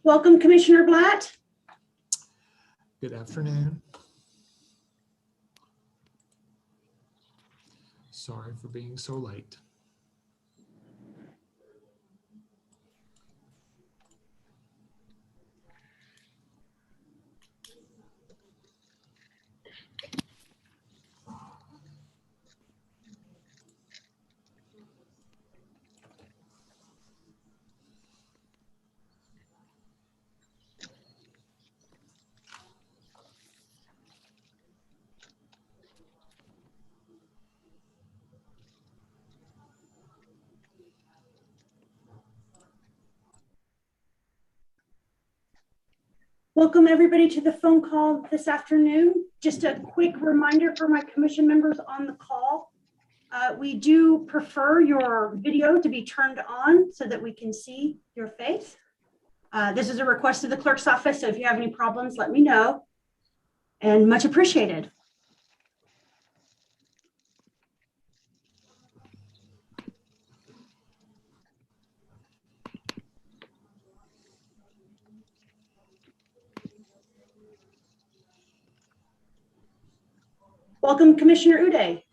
Welcome, Commissioner Blatt. Good afternoon. Sorry for being so late. Welcome everybody to the phone call this afternoon. Just a quick reminder for my commission members on the call. We do prefer your video to be turned on so that we can see your face. This is a request of the clerk's office, so if you have any problems, let me know. And much appreciated. Welcome, Commissioner Uday.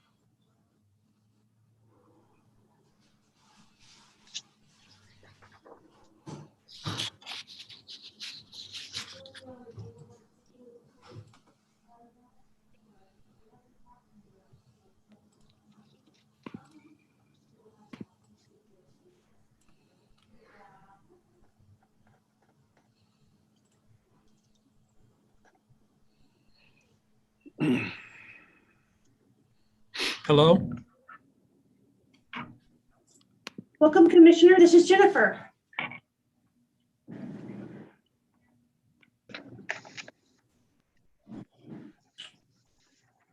Hello. Welcome, Commissioner. This is Jennifer.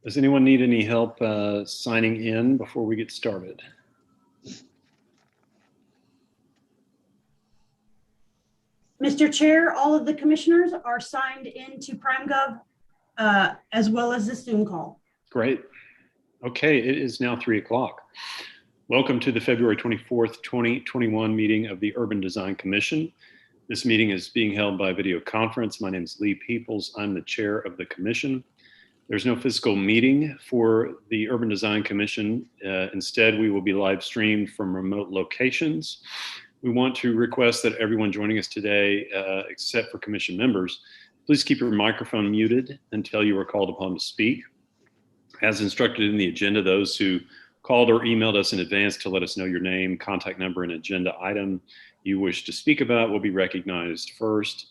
Does anyone need any help signing in before we get started? Mr. Chair, all of the commissioners are signed into PrimeGov as well as the Zoom call. Great. Okay, it is now 3 o'clock. Welcome to the February 24th, 2021 meeting of the Urban Design Commission. This meeting is being held by video conference. My name is Lee Peoples. I'm the chair of the commission. There's no physical meeting for the Urban Design Commission. Instead, we will be live streamed from remote locations. We want to request that everyone joining us today, except for commission members, please keep your microphone muted until you are called upon to speak. As instructed in the agenda, those who called or emailed us in advance to let us know your name, contact number, and agenda item you wish to speak about will be recognized first.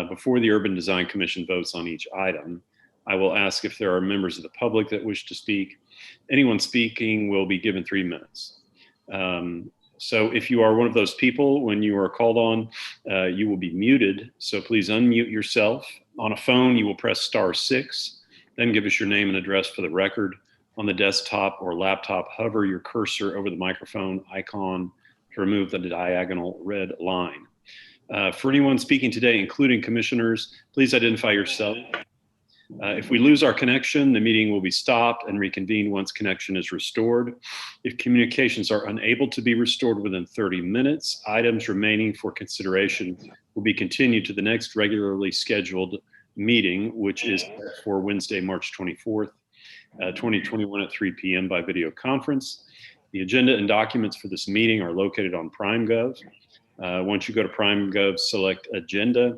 Before the Urban Design Commission votes on each item, I will ask if there are members of the public that wish to speak. Anyone speaking will be given 3 minutes. So if you are one of those people, when you are called on, you will be muted. So please unmute yourself. On a phone, you will press *6. Then give us your name and address for the record. On the desktop or laptop, hover your cursor over the microphone icon to remove the diagonal red line. For anyone speaking today, including commissioners, please identify yourself. If we lose our connection, the meeting will be stopped and reconvened once connection is restored. If communications are unable to be restored within 30 minutes, items remaining for consideration will be continued to the next regularly scheduled meeting, which is for Wednesday, March 24th, 2021 at 3 p.m. by video conference. The agenda and documents for this meeting are located on PrimeGov. Once you go to PrimeGov, select Agenda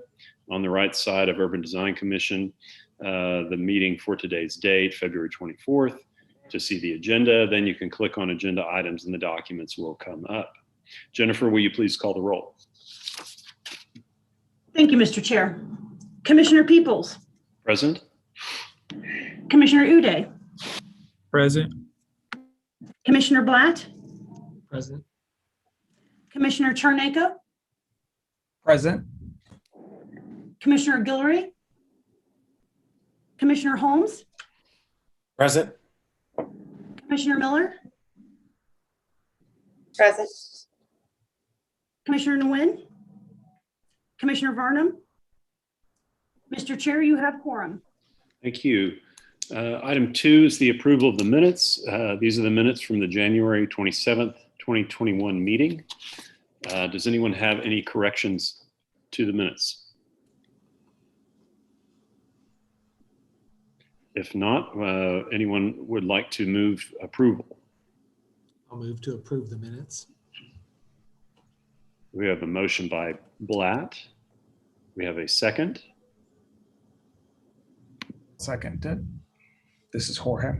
on the right side of Urban Design Commission, the meeting for today's date, February 24th, to see the agenda. Then you can click on agenda items and the documents will come up. Jennifer, will you please call the roll? Thank you, Mr. Chair. Commissioner Peoples. Present. Commissioner Uday. Present. Commissioner Blatt. Present. Commissioner Charnako. Present. Commissioner Guillory. Commissioner Holmes. Present. Commissioner Miller. Present. Commissioner Nguyen. Commissioner Varnum. Mr. Chair, you have quorum. Thank you. Item 2 is the approval of the minutes. These are the minutes from the January 27th, 2021 meeting. Does anyone have any corrections to the minutes? If not, anyone would like to move approval? I'll move to approve the minutes. We have a motion by Blatt. We have a second. Seconded. This is Jorge.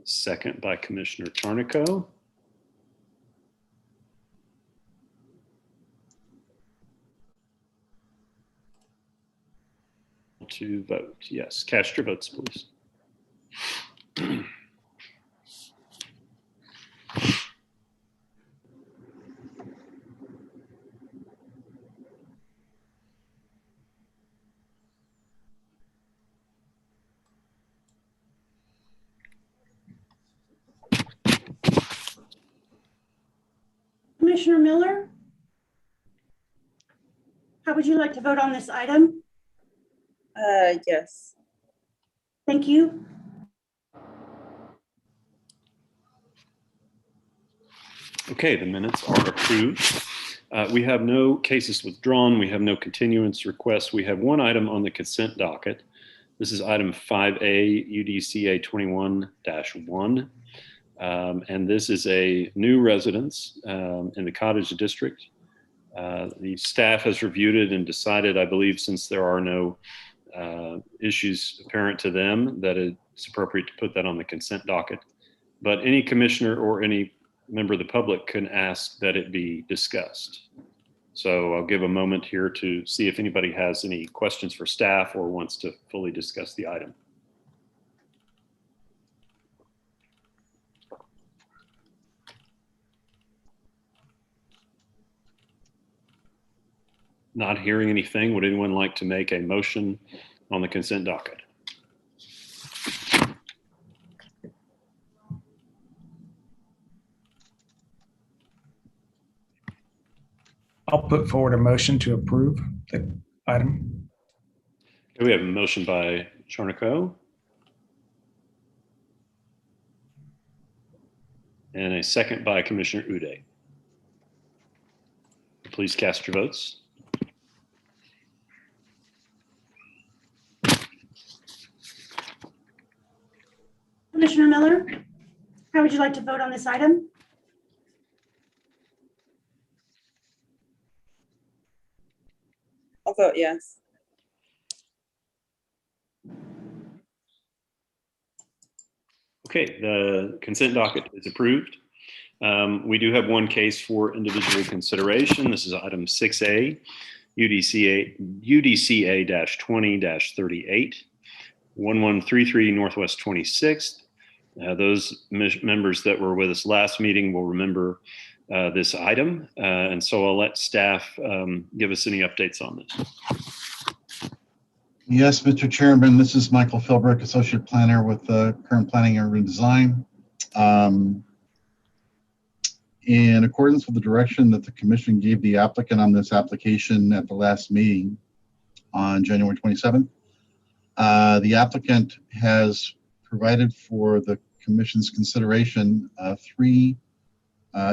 Second by Commissioner Tarnico. To vote, yes. Cast your votes, please. Commissioner Miller, how would you like to vote on this item? Yes. Thank you. Okay, the minutes are approved. We have no cases withdrawn. We have no continuance requests. We have one item on the consent docket. This is item 5A, UDCA 21-1. And this is a new residence in the Cottage District. The staff has reviewed it and decided, I believe, since there are no issues apparent to them, that it's appropriate to put that on the consent docket. But any commissioner or any member of the public can ask that it be discussed. So I'll give a moment here to see if anybody has any questions for staff or wants to fully discuss the item. Not hearing anything, would anyone like to make a motion on the consent docket? I'll put forward a motion to approve the item. Okay, we have a motion by Charnico and a second by Commissioner Uday. Please cast your votes. Commissioner Miller, how would you like to vote on this item? I'll vote yes. Okay, the consent docket is approved. We do have one case for individual consideration. This is item 6A, UDCA-20-38, 1133 Northwest 26th. Those members that were with us last meeting will remember this item. And so I'll let staff give us any updates on this. Yes, Mr. Chairman, this is Michael Philbrick, Associate Planner with Current Planning and Urban Design. In accordance with the direction that the Commission gave the applicant on this application at the last meeting on January 27th, the applicant has provided for the Commission's consideration three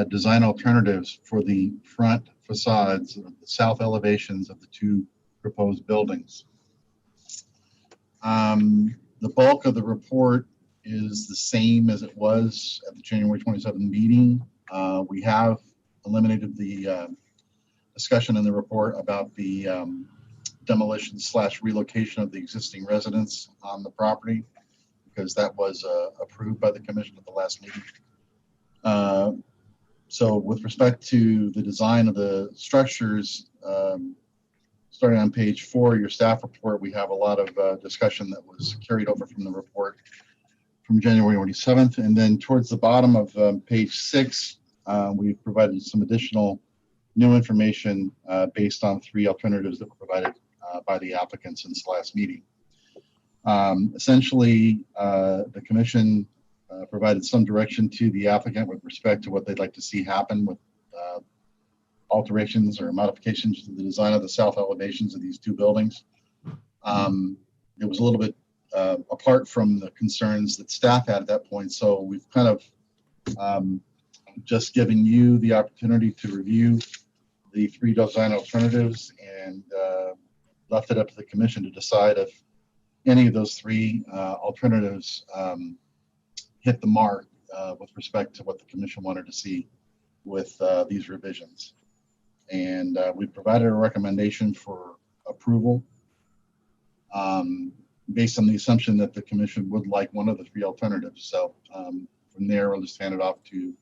design alternatives for the front facades, the south elevations of the two proposed buildings. The bulk of the report is the same as it was at the January 27th meeting. We have eliminated the discussion in the report about the demolition / relocation of the existing residence on the property, because that was approved by the Commission at the last meeting. So with respect to the design of the structures, starting on page 4, your staff report, we have a lot of discussion that was carried over from the report from January 27th. And then towards the bottom of page 6, we've provided some additional new information based on 3 alternatives that were provided by the applicant since the last meeting. Essentially, the Commission provided some direction to the applicant with respect to what they'd like to see happen with alterations or modifications to the design of the south elevations of these two buildings. It was a little bit apart from the concerns that staff had at that point, so we've kind of just given you the opportunity to review the 3 design alternatives and left it up to the commission to decide if any of those three alternatives hit the mark with respect to what the commission wanted to see with these revisions. And we provided a recommendation for approval based on the assumption that the commission would like one of the three alternatives. So from there, we'll just hand it off to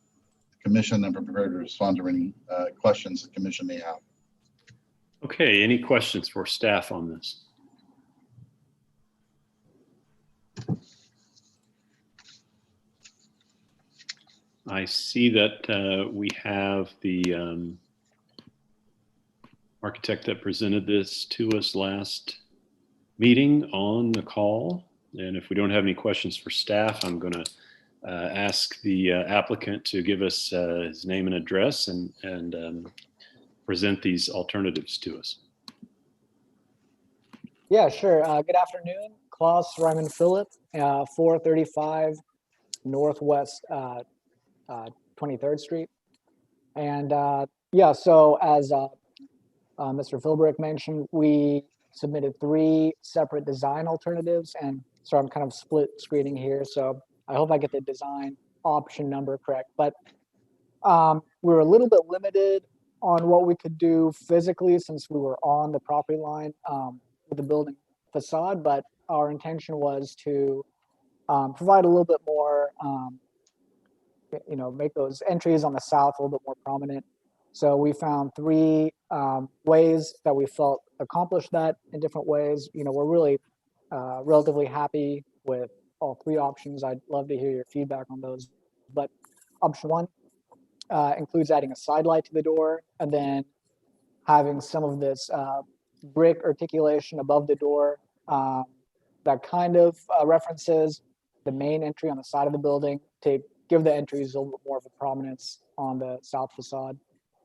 the commission and prepare to respond to any questions the commission may have. Okay, any questions for staff on this? I see that we have the architect that presented this to us last meeting on the call. And if we don't have any questions for staff, I'm going to ask the applicant to give us his name and address and present these alternatives to us. Yeah, sure. Good afternoon. Klaus Ryman Phillip, 435 Northwest 23rd Street. And yeah, so as Mr. Philbrick mentioned, we submitted 3 separate design alternatives. And so I'm kind of split screening here. So I hope I get the design option number correct. But we were a little bit limited on what we could do physically since we were on the property line with the building facade, but our intention was to provide a little bit more, make those entries on the south a little bit more prominent. So we found 3 ways that we felt accomplished that in different ways. We're really relatively happy with all 3 options. I'd love to hear your feedback on those. But option 1 includes adding a side light to the door and then having some of this brick articulation above the door that kind of references the main entry on the side of the building to give the entries a little bit more of a prominence on the south facade.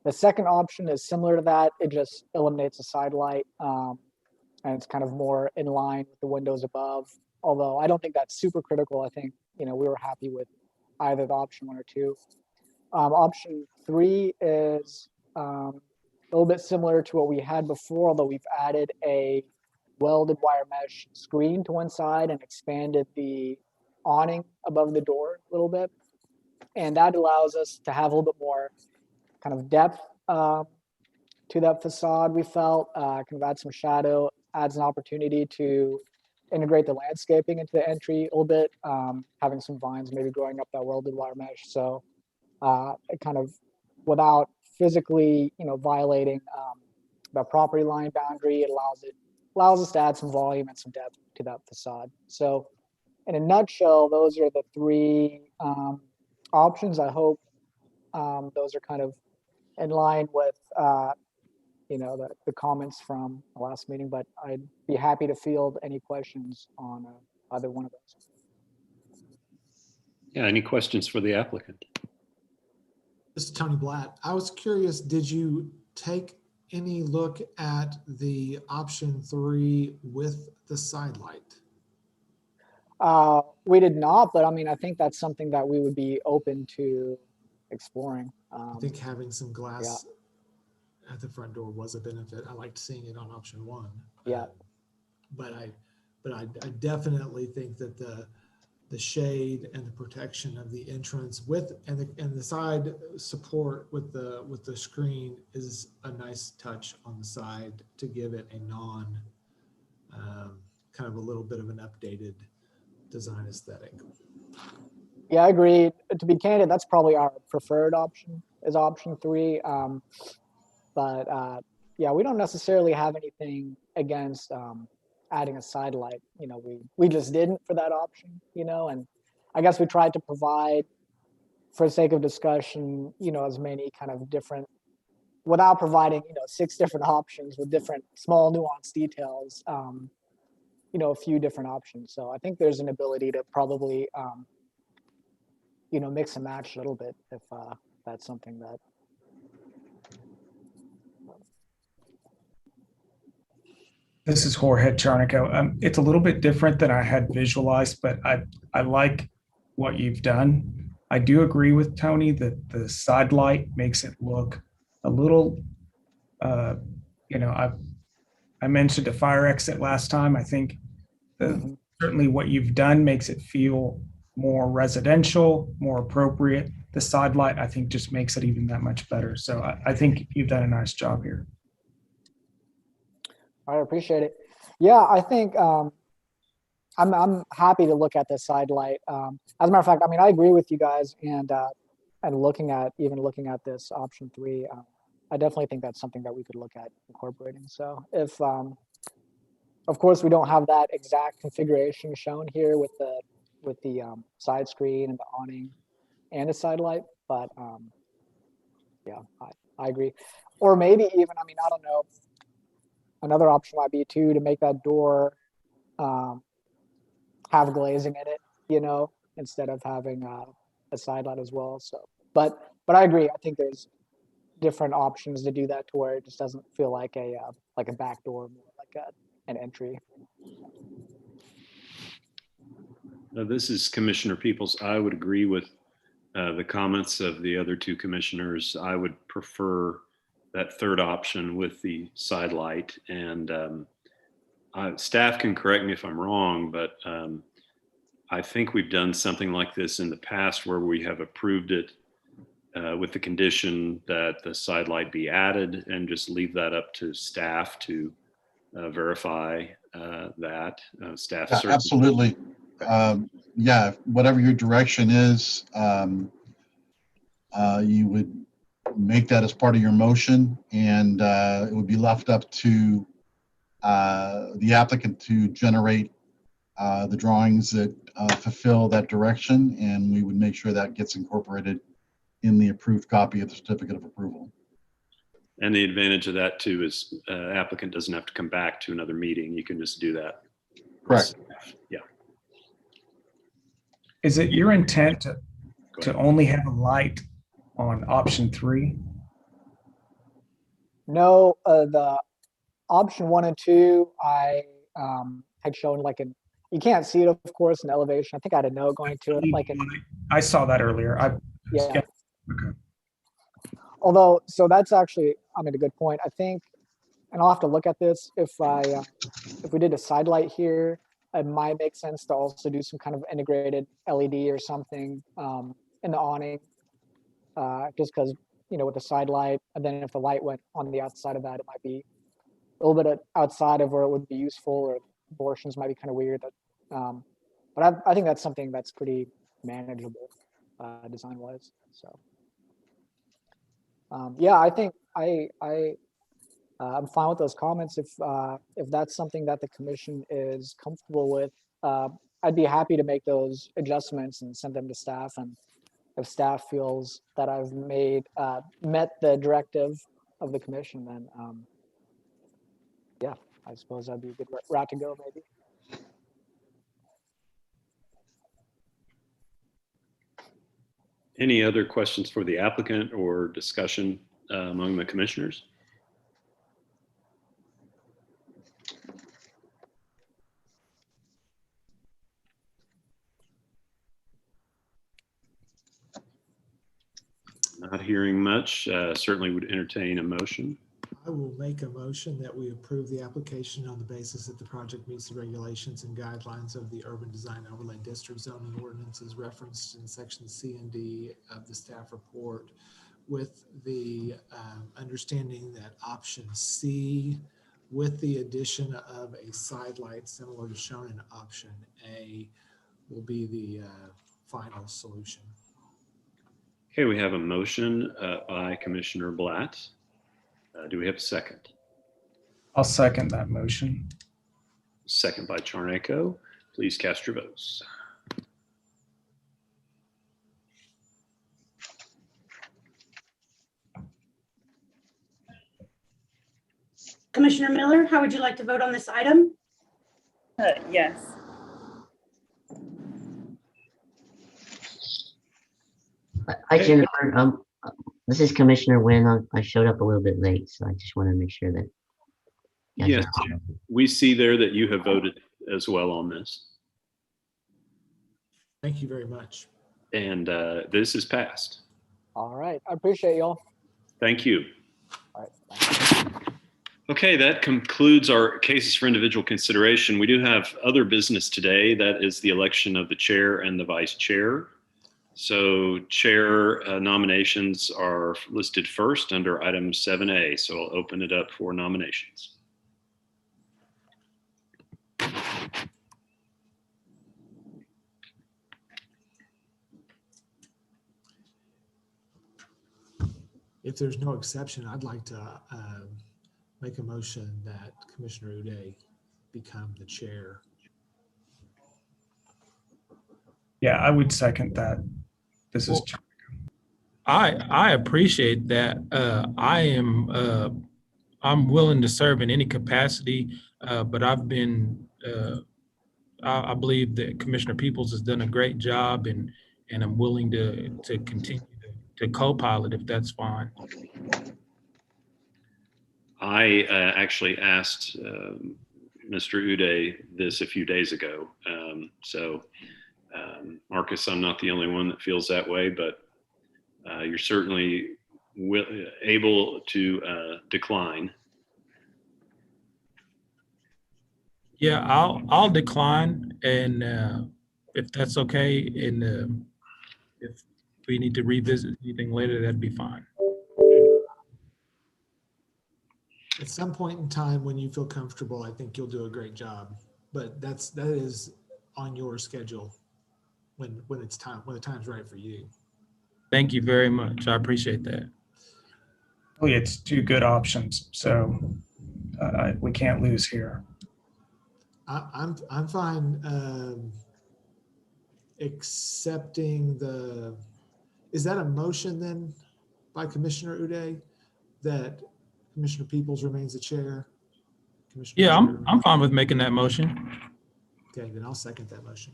The second option is similar to that. It just eliminates a side light and it's kind of more in line with the windows above. Although I don't think that's super critical. I think, we were happy with either the option 1 or 2. Option 3 is a little bit similar to what we had before, although we've added a welded wire mesh screen to one side and expanded the awning above the door a little bit. And that allows us to have a little bit more kind of depth to that facade, we felt, kind of add some shadow, adds an opportunity to integrate the landscaping into the entry a little bit, having some vines maybe growing up that welded wire mesh. So it kind of, without physically, violating the property line boundary, it allows us to add some volume and some depth to that facade. So in a nutshell, those are the 3 options. I hope those are kind of in line with, the comments from the last meeting, but I'd be happy to field any questions on either one of those. Yeah, any questions for the applicant? This is Tony Blatt. I was curious, did you take any look at the option 3 with the side light? We did not, but I mean, I think that's something that we would be open to exploring. I think having some glass at the front door was a benefit. I liked seeing it on option 1. Yeah. But I definitely think that the shade and the protection of the entrance and the side support with the screen is a nice touch on the side to give it a kind of a little bit of an updated design aesthetic. Yeah, I agree. To be candid, that's probably our preferred option, is option 3. But yeah, we don't necessarily have anything against adding a side light. We just didn't for that option, and I guess we tried to provide, for the sake of discussion, as many kind of different, without providing, 6 different options with different small nuanced details, a few different options. So I think there's an ability to probably, mix and match a little bit if that's something that. This is Jorge Charnico. It's a little bit different than I had visualized, but I like what you've done. I do agree with Tony that the side light makes it look a little, I I mentioned a fire exit last time. I think Mhm. certainly what you've done makes it feel more residential, more appropriate. The side light, I think, just makes it even that much better. So I think you've done a nice job here. I appreciate it. Yeah, I think I'm happy to look at the side light. As a matter of fact, I mean, I agree with you guys, and looking at this option 3, I definitely think that's something that we could look at incorporating. So if of course we don't have that exact configuration shown here with the side screen and the awning and the side light, but yeah, I agree. Or maybe even, I mean, I don't know. Another option might be too to make that door have glazing in it, instead of having a side light as well. So, but I agree. I think there's different options to do that to where it just doesn't feel like a back door, more like an entry. This is Commissioner Peoples. I would agree with the comments of the other 2 commissioners. I would prefer that third option with the side light. And staff can correct me if I'm wrong, but I think we've done something like this in the past where we have approved it with the condition that the side light be added, and just leave that up to staff to verify that. Staff Yeah, certainly. absolutely. Yeah, whatever your direction is, you would make that as part of your motion, and it would be left up to the applicant to generate the drawings that fulfill that direction, and we would make sure that gets incorporated in the approved copy of the certificate of approval. And the advantage of that too is applicant doesn't have to come back to another meeting. You can just do that. Correct. Yeah. Is it your intent to only have a light on option 3? No, the option 1 and 2, I had shown like you can't see it, of course, in elevation. I think I had a note going to it, like I saw that earlier. yeah. Okay. Although, so that's actually, I mean, a good point. I think, and I'll have to look at this. If we did a side light here, it might make sense to also do some kind of integrated LED or something in the awning, just because, with the side light, and then if the light went on the outside of that, it might be a little bit outside of where it would be useful, or proportions might be kind of weird. But I think that's something that's pretty manageable design wise. So yeah, I think I'm fine with those comments. If that's something that the commission is comfortable with, I'd be happy to make those adjustments and send them to staff. And if staff feels that I've met the directive of the commission, then yeah, I suppose that'd be a good route to go, maybe. Any other questions for the applicant or discussion among the commissioners? Not hearing much, certainly would entertain a motion. I will make a motion that we approve the application on the basis that the project meets the regulations and guidelines of the Urban Design Overlay District zoning ordinances referenced in section C and D of the staff report, with the understanding that option C, with the addition of a side light similar to shown in option A, will be the final solution. Okay, we have a motion by Commissioner Blatt. Do we have a second? I'll second that motion. Second by Charneco. Please cast your votes. Commissioner Miller, how would you like to vote on this item? Yes. Hi, Jennifer. This is Commissioner Wynn. I showed up a little bit late, so I just want to make sure that. Yes, we see there that you have voted as well on this. Thank you very much. And this is passed. All right, I appreciate y'all. Thank you. All right. Okay, that concludes our cases for individual consideration. We do have other business today. That is the election of the chair and the vice chair. So chair nominations are listed first under item 7A. So I'll open it up for nominations. If there's no exception, I'd like to make a motion that Commissioner Uday become the chair. Yeah, I would second that. This is I appreciate that. I'm willing to serve in any capacity, but I've been I believe that Commissioner Peoples has done a great job, and I'm willing to continue to co-pilot if that's fine. I actually asked Mr. Uday this a few days ago. Marcus, I'm not the only one that feels that way, but you're certainly able to decline. Yeah, I'll decline, and if that's okay, and if we need to revisit anything later, that'd be fine. At some point in time when you feel comfortable, I think you'll do a great job. But that is on your schedule when the time's right for you. Thank you very much. I appreciate that. really, it's two good options. So we can't lose here. I'm fine accepting the. Is that a motion then by Commissioner Uday that Commissioner Peoples remains the chair? Yeah, I'm fine with making that motion. Okay, then I'll second that motion.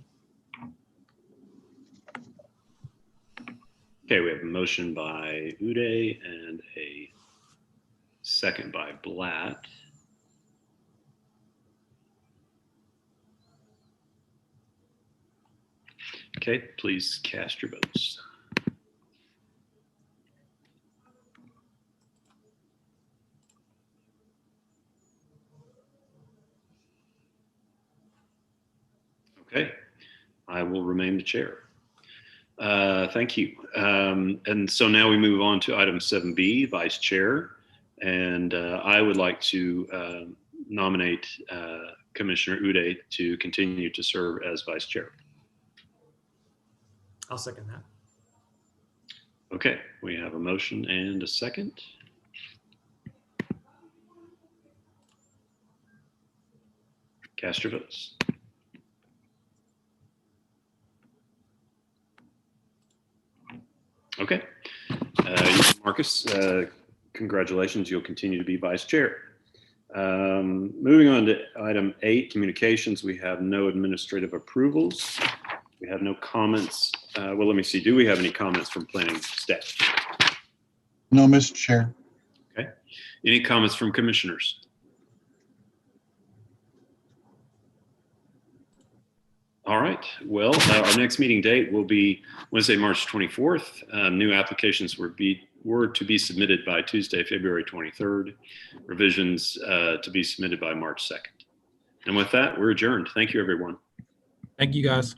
Okay, we have a motion by Uday and a second by Blatt. Okay, please cast your votes. Okay, I will remain the chair. Thank you. And so now we move on to item 7B, vice chair. And I would like to nominate Commissioner Uday to continue to serve as vice chair. I'll second that. Okay, we have a motion and a second. Cast your votes. Okay, Marcus, congratulations. You'll continue to be vice chair. Moving on to item 8, communications. We have no administrative approvals. We have no comments. Well, let me see. Do we have any comments from planning staff? No, Mr. Chair. Okay. Any comments from commissioners? All right. Well, our next meeting date will be Wednesday, March 24th. New applications were to be submitted by Tuesday, February 23rd. Revisions to be submitted by March 2nd. And with that, we're adjourned. Thank you, everyone. Thank you, guys.